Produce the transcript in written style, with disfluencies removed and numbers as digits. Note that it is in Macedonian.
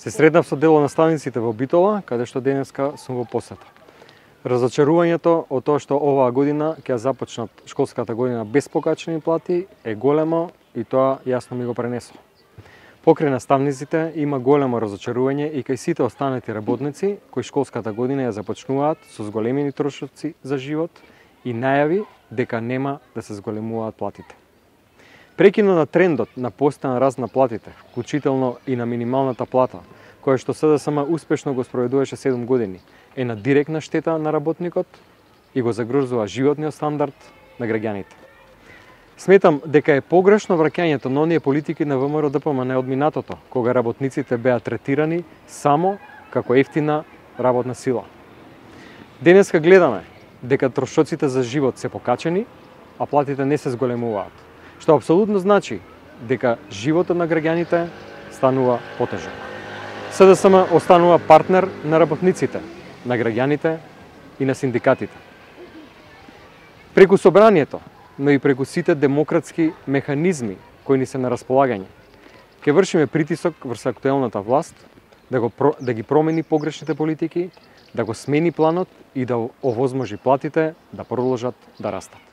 Се сретнав со дел од наставниците во Битола, каде што денеска сум во посета. Разочарувањето од тоа што оваа година ќе започнат школската година без покачени плати е големо и тоа јасно ми го пренесо. Покрај наставниците има големо разочарување и кај сите останати работници кои школската година ја започнуваат со зголемени трошоци за живот и најави дека нема да се зголемуваат платите. Прекинот на трендот на постојан раст на платите, вклучително и на минималната плата, која што СДСМ успешно го спроведуваше 7 години, е на директна штета на работникот и го загрозува животниот стандард на граѓаните. Сметам дека е погрешно враќањето на оние политики на ВМРО-ДПМН од минатото, кога работниците беа третирани само како ефтина работна сила. Денеска гледаме дека трошоците за живот се покачени, а платите не се зголемуваат, што апсолутно значи дека животот на граѓаните станува потежок. СДСМ останува партнер на работниците, на граѓаните и на синдикатите. Преку собранието, но и преку сите демократски механизми кои ни се на располагање, ќе вршиме притисок врз актуелната власт да ги промени погрешните политики, да го смени планот и да овозможи платите да продолжат да растат.